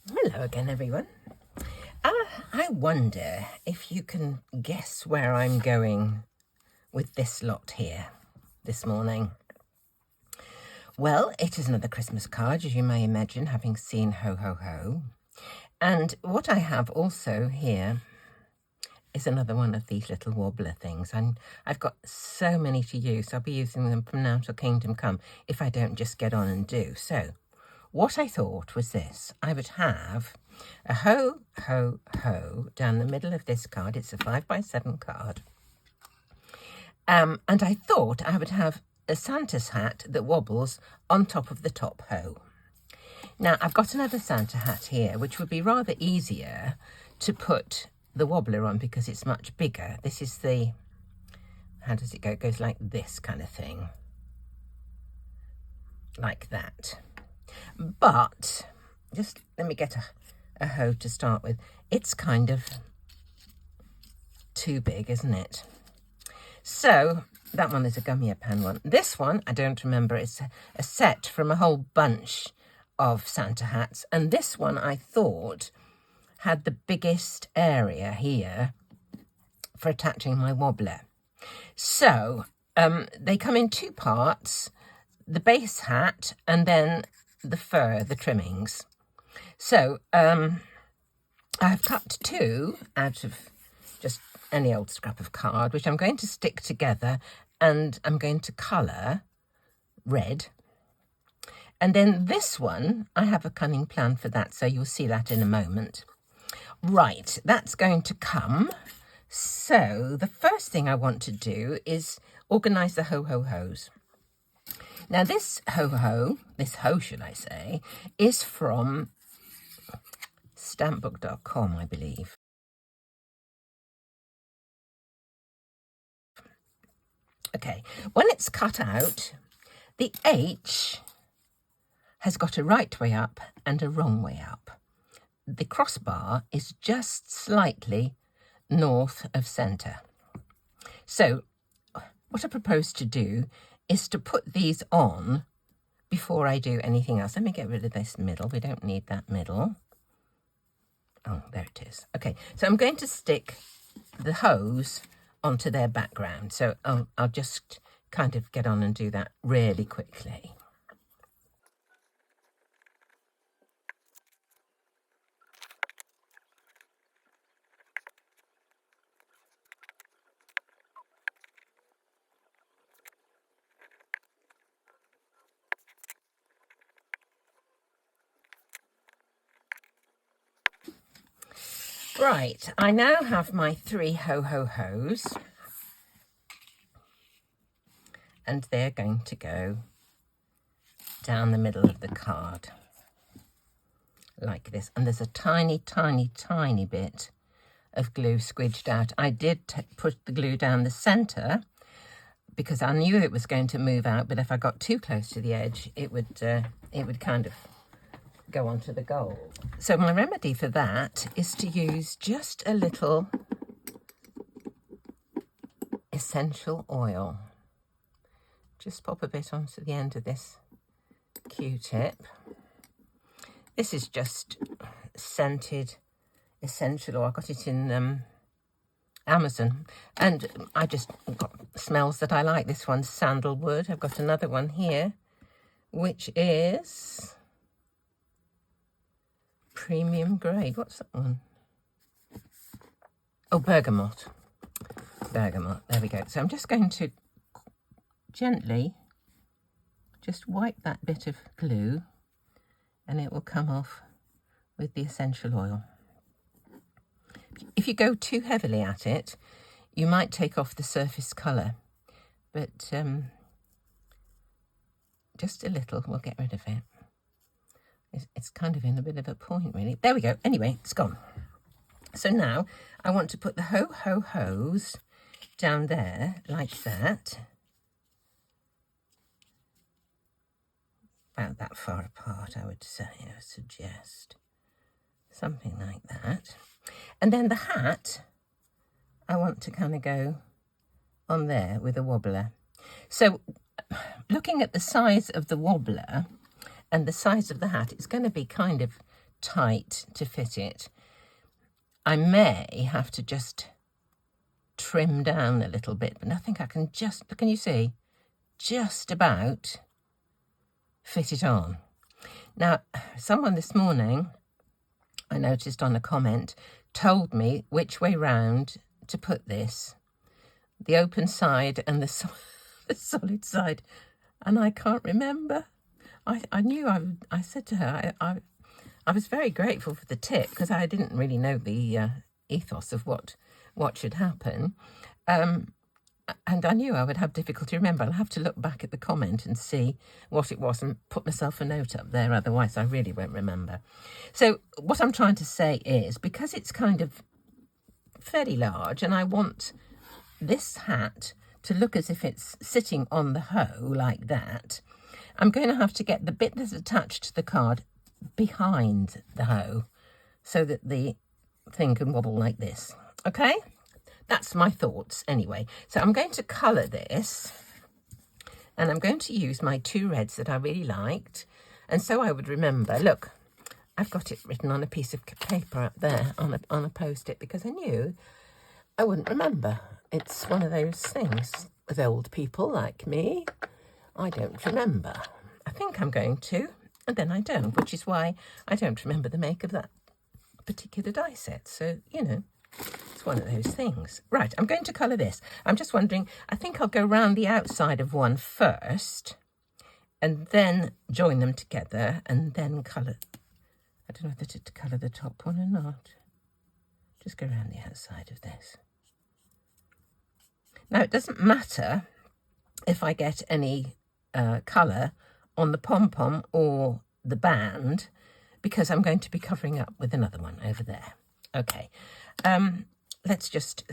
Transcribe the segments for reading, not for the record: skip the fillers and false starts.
Hello again, everyone. I wonder if you can guess where I'm going with this lot here this morning. Well, it is another Christmas card, as you may imagine, having seen Ho Ho Ho. And what I have also here is another one of these little wobbler things. And I've got so many to use. I'll be using them from now till Kingdom Come if I don't just get on and do. So what I thought was this. I would have a Ho Ho Ho down the middle of this card. It's a 5x7 card. And I thought I would have a Santa's hat that wobbles on top of the top ho. Now, I've got another Santa hat here, which would be rather easier to put the wobbler on because it's much bigger. This is the, how does it go? It goes like this kind of thing. Like that. But, just let me get a hoe to start with. It's kind of too big, isn't it? So, that one is a Gummiapan one. This one, I don't remember, it's a set from a whole bunch of Santa hats. And this one, I thought, had the biggest area here for attaching my wobbler. So, they come in two parts, the base hat and then the fur, the trimmings. So, I've cut two out of just any old scrap of card, which I'm going to stick together and I'm going to colour red. And then this one, I have a cunning plan for that, so you'll see that in a moment. Right, that's going to come. So the first thing I want to do is organise the ho-ho-hos. Now this ho-ho, this ho should I say, is from stampbook.com, I believe. Okay, when it's cut out, the H has got a right way up and a wrong way up. The crossbar is just slightly north of centre. So what I propose to do is to put these on before I do anything else. Let me get rid of this middle. We don't need that middle. Oh, there it is. Okay, so I'm going to stick the hose onto their background. So I'll just kind of get on and do that really quickly. Right, I now have my three ho-ho-hos. And they're going to go down the middle of the card. Like this. And there's a tiny, tiny, tiny bit of glue squidged out. I did put the glue down the centre because I knew it was going to move out, but if I got too close to the edge, it would kind of go onto the gold. So my remedy for that is to use just a little essential oil. Just pop a bit onto the end of this Q-tip. This is just scented essential oil. I got it in Amazon, and I just got smells that I like. This one's sandalwood. I've got another one here, which is premium grade. What's that one? Oh, bergamot. Bergamot. There we go. So I'm just going to gently just wipe that bit of glue and it will come off with the essential oil. If you go too heavily at it, you might take off the surface colour, but just a little will get rid of it. It's kind of in a bit of a point, really. There we go. Anyway, it's gone. So now I want to put the ho-ho-hos down there like that. About that far apart, I would say, I would suggest. Something like that. And then the hat, I want to kind of go on there with a wobbler. So looking at the size of the wobbler and the size of the hat, it's going to be kind of tight to fit it. I may have to just trim down a little bit, but I think I can can you see, just about fit it on. Now, someone this morning, I noticed on a comment, told me which way round to put this, the open side and the solid side, and I can't remember. I knew I said to her, I was very grateful for the tip, because I didn't really know the ethos of what should happen. And I knew I would have difficulty remembering. I'll have to look back at the comment and see what it was and put myself a note up there, otherwise I really won't remember. So what I'm trying to say is, because it's kind of fairly large and I want this hat to look as if it's sitting on the hoe like that, I'm going to have to get the bit that's attached to the card behind the hoe so that the thing can wobble like this. Okay? That's my thoughts anyway. So I'm going to colour this, and I'm going to use my 2 reds that I really liked. And so I would remember, look, I've got it written on a piece of paper up there on a post-it, because I knew I wouldn't remember. It's one of those things with old people like me. I don't remember. I think I'm going to, and then I don't, which is why I don't remember the make of that particular die set. So, you know, it's one of those things. Right, I'm going to colour this. I'm just wondering, I think I'll go round the outside of one first and then join them together and then colour. I don't know whether to colour the top one or not. Just go around the outside of this. Now, it doesn't matter if I get any colour on the pom-pom or the band, because I'm going to be covering up with another one over there. Okay. Let's just,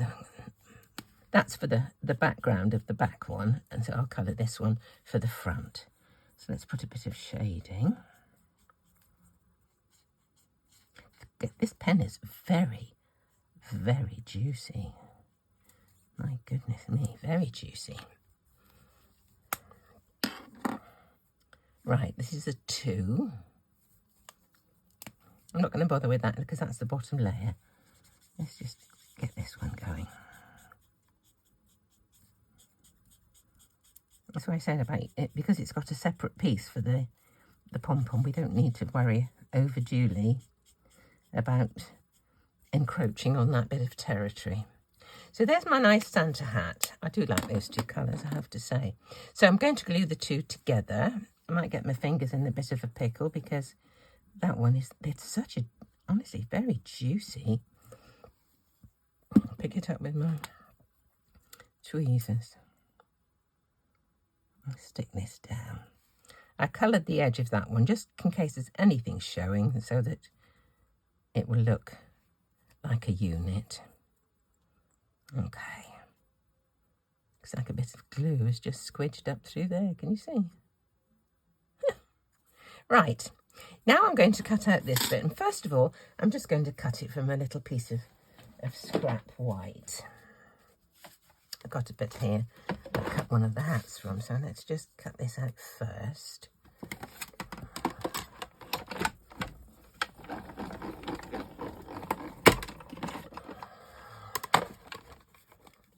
that's for the background of the back one, and so I'll colour this one for the front. So let's put a bit of shading. This pen is very, very juicy. My goodness me, very juicy. Right, this is a 2. I'm not going to bother with that because that's the bottom layer. Let's just get this one going. That's what I said about it, because it's got a separate piece for the pom-pom. We don't need to worry overduly about encroaching on that bit of territory. So there's my nice Santa hat. I do like those 2 colours, I have to say. So I'm going to glue the 2 together. I might get my fingers in a bit of a pickle, because that one it's such a, honestly, very juicy. I'll pick it up with my tweezers. I'll stick this down. I coloured the edge of that one just in case there's anything showing, so that it will look like a unit. Okay. Looks like a bit of glue is just squidged up through there. Can you see? Right. Now I'm going to cut out this bit. And first of all, I'm just going to cut it from a little piece of scrap white. I've got a bit here I cut one of the hats from, so let's just cut this out first.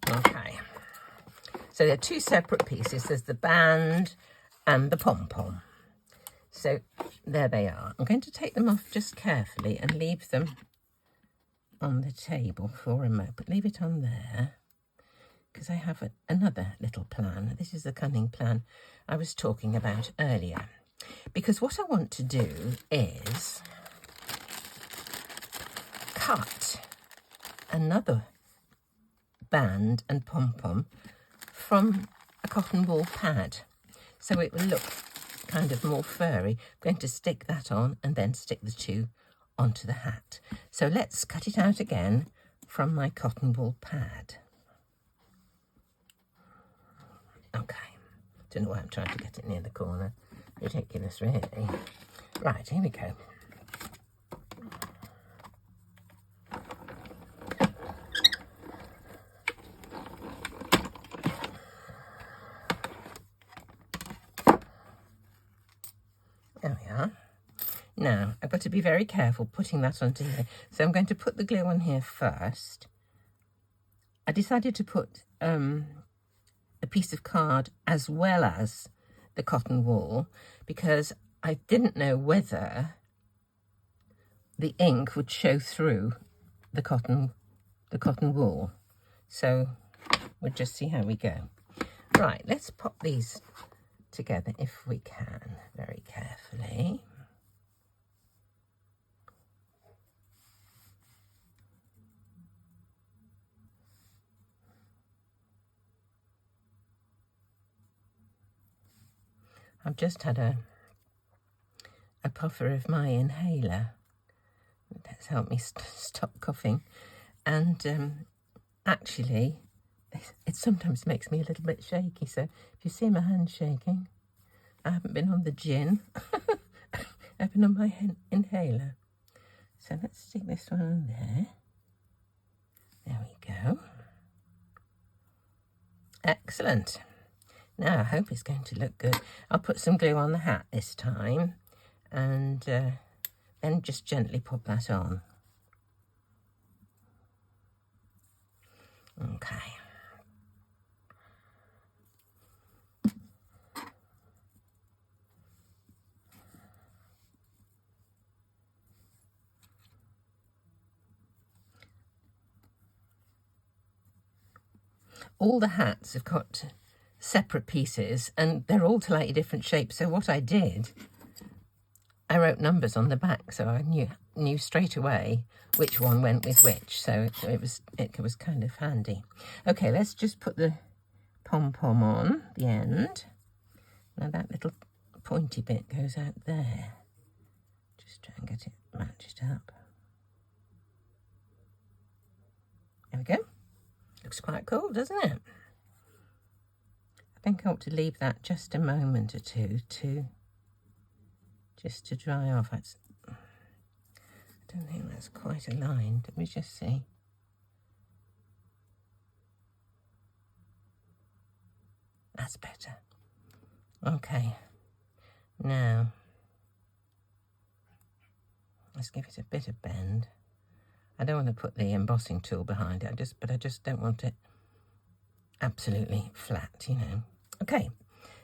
Okay, so there are 2 separate pieces. There's the band and the pom-pom. So there they are. I'm going to take them off just carefully and leave them on the table for a moment. Leave it on there, because I have another little plan. This is the cunning plan I was talking about earlier. Because what I want to do is cut another band and pom-pom from a cotton wool pad, so it will look kind of more furry. I'm going to stick that on and then stick the 2 onto the hat. So let's cut it out again from my cotton wool pad. Okay, don't know why I'm trying to get it near the corner. Ridiculous, really. Right, here we go. There we are. Now, I've got to be very careful putting that onto here. So I'm going to put the glue on here first. I decided to put a piece of card as well as the cotton wool because I didn't know whether the ink would show through the cotton wool. So we'll just see how we go. Right, let's pop these together if we can, very carefully. I've just had a puffer of my inhaler. That's helped me stop coughing. And actually, it sometimes makes me a little bit shaky. So if you see my hand shaking, I haven't been on the gin. I've been on my inhaler. So let's stick this one on there. There we go. Excellent. Now, I hope it's going to look good. I'll put some glue on the hat this time and then just gently pop that on. Okay. All the hats have got separate pieces and they're all slightly different shapes. So what I did, I wrote numbers on the back so I knew straight away which one went with which. So it was kind of handy. Okay, let's just put the pom-pom on the end. Now that little pointy bit goes out there. Just try and get it matched up. There we go. Looks quite cool, doesn't it? I think I ought to leave that just a moment or two just to dry off. I don't think that's quite aligned. Let me just see. That's better. Okay. Now, let's give it a bit of bend. I don't want to put the embossing tool behind it, but I just don't want it absolutely flat, you know. Okay,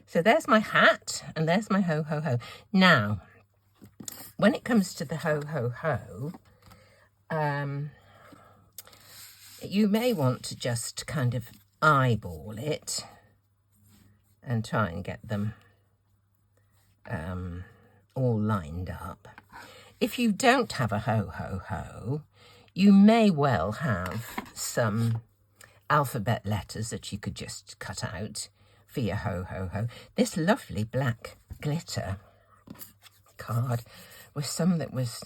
so there's my hat and there's my ho ho ho. Now, when it comes to the ho ho ho, you may want to just kind of eyeball it and try and get them all lined up. If you don't have a ho ho ho, you may well have some alphabet letters that you could just cut out for your ho ho ho. This lovely black glitter card was some that was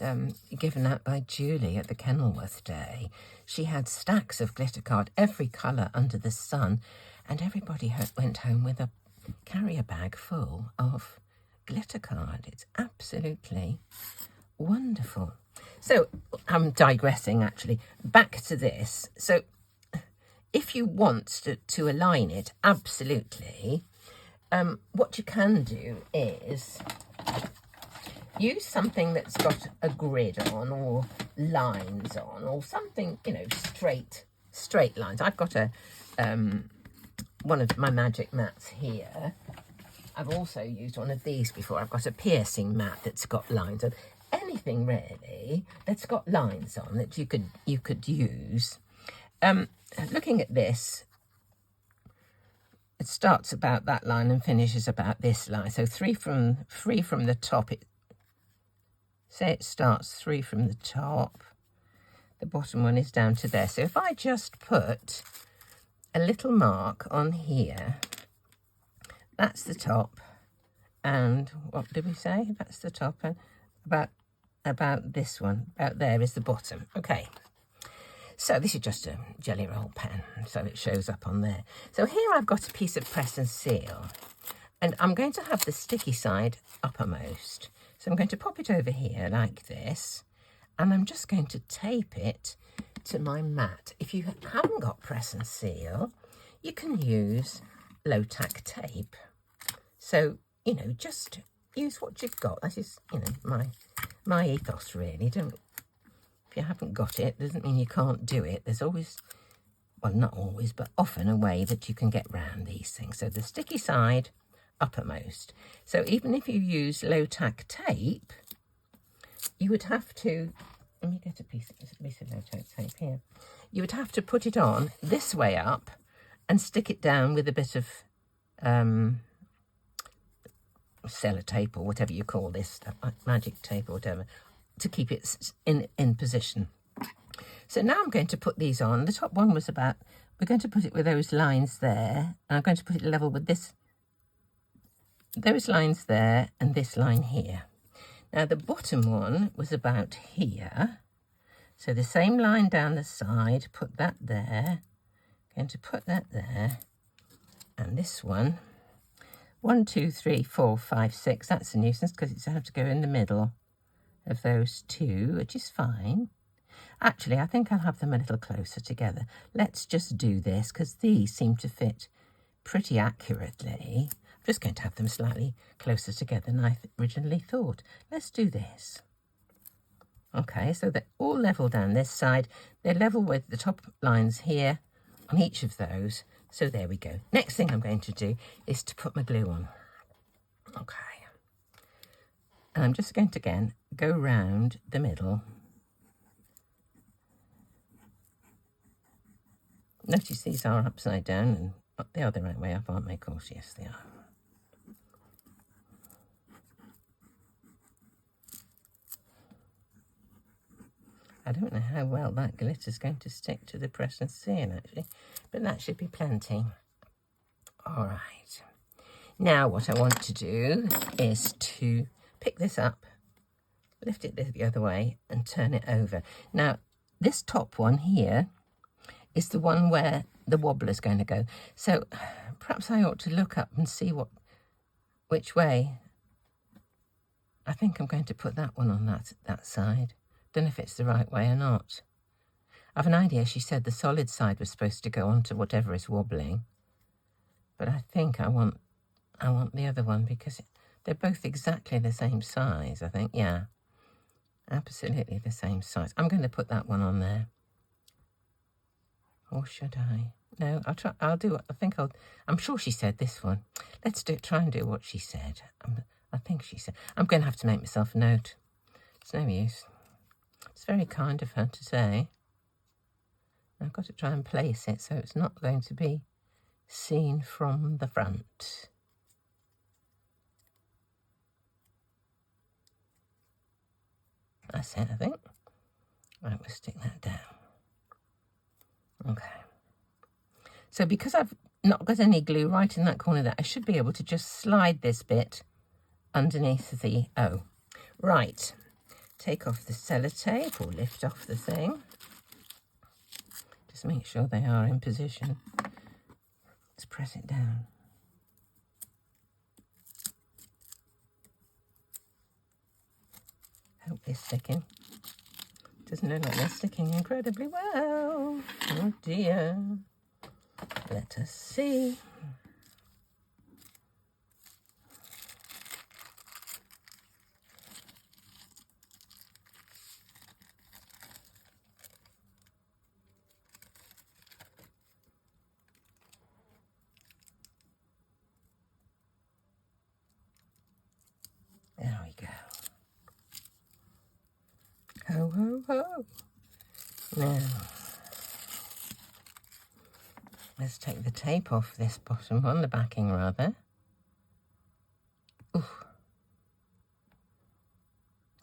given out by Julie at the Kenilworth Day. She had stacks of glitter card, every colour under the sun, and everybody went home with a carrier bag full of glitter card. It's absolutely wonderful. So I'm digressing actually. Back to this. So if you want to align it, absolutely, what you can do is use something that's got a grid on or lines on or something, you know, straight lines. I've got one of my magic mats here. I've also used one of these before. I've got a piercing mat that's got lines on. Anything really that's got lines on that you could use. Looking at this, it starts about that line and finishes about this line. So three from the top. Say it starts 3 from the top. The bottom one is down to there. So if I just put a little mark on here, that's the top. And what did we say? That's the top. And about this one, about there is the bottom. Okay. So this is just a jelly roll pen, so it shows up on there. So here I've got a piece of press and seal, and I'm going to have the sticky side uppermost. So I'm going to pop it over here like this, and I'm just going to tape it to my mat. If you haven't got press and seal, you can use low-tack tape. So, you know, just use what you've got. That is, you know, my ethos, really. If you haven't got it, doesn't mean you can't do it. There's always, well, not always, but often a way that you can get round these things. So the sticky side uppermost. So even if you use low tack tape, you would have to, let me get a piece of low tack tape here. You would have to put it on this way up and stick it down with a bit of sellotape or whatever you call this stuff, magic tape or whatever, to keep it in position. So now I'm going to put these on. The top one was about, we're going to put it with those lines there, and I'm going to put it level with this, those lines there and this line here. Now the bottom one was about here, so the same line down the side, put that there, going to put that there, and this one, 1, 2, 3, 4, 5, 6, that's a nuisance because it's have to go in the middle of those two, which is fine. Actually, I think I'll have them a little closer together. Let's just do this because these seem to fit pretty accurately. I'm just going to have them slightly closer together than I originally thought. Let's do this. Okay, so they're all level down this side. They're level with the top lines here on each of those. So there we go. Next thing I'm going to do is to put my glue on. Okay. And I'm just going to, again, go round the middle. Notice these are upside down, and they are the right way up, aren't they? Of course, yes, they are. I don't know how well that glitter's going to stick to the press and seal, actually, but that should be plenty. All right. Now what I want to do is to pick this up, lift it the other way, and turn it over. Now, this top one here is the one where the wobbler's going to go. So perhaps I ought to look up and see which way. I think I'm going to put that one on that side. Don't know if it's the right way or not. I've an idea she said the solid side was supposed to go onto whatever is wobbling. But I think I want the other one because they're both exactly the same size, I think. Yeah, absolutely the same size. I'm going to put that one on there. Or should I? No, I'll try. I'll do. I'm sure she said this one. Let's try and do what she said. I think she said. I'm going to have to make myself a note. It's no use. It's very kind of her to say. I've got to try and place it so it's not going to be seen from the front. That's it, I think. Right, we'll stick that down. Okay. So because I've not got any glue right in that corner there, I should be able to just slide this bit underneath the O. Right. Take off the sellotape or lift off the thing. Just make sure they are in position. Let's press it down. Hope they're sticking. Doesn't look like they're sticking incredibly well. Oh dear. Let us see. There we go. Ho, ho, ho. Now, let's take the tape off this bottom one, the backing rather. Ooh.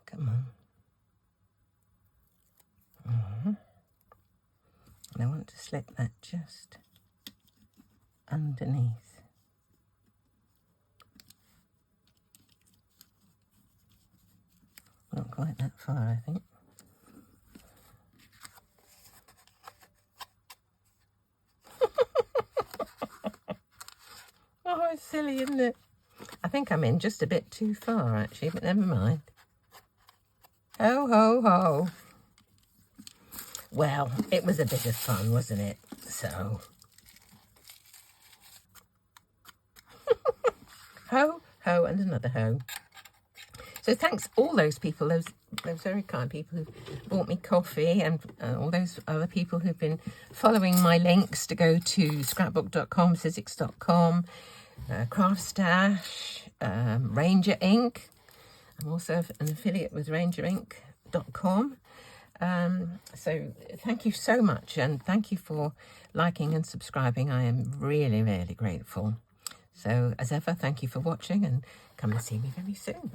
Come on. And I want to slip that just underneath. Not quite that far, I think. Oh, it's silly, isn't it? I think I'm in just a bit too far, actually, but never mind. Ho, ho, ho. Well, it was a bit of fun, wasn't it? So. Ho, ho, and another ho. So thanks all those people, those very kind people who bought me coffee, and all those other people who've been following my links to go to scrapbook.com, sizzix.com, Craft Stash, Ranger Ink. I'm also an affiliate with rangerinc.com. So thank you so much, and thank you for liking and subscribing. I am really, really grateful. So as ever, thank you for watching, and come and see me very soon.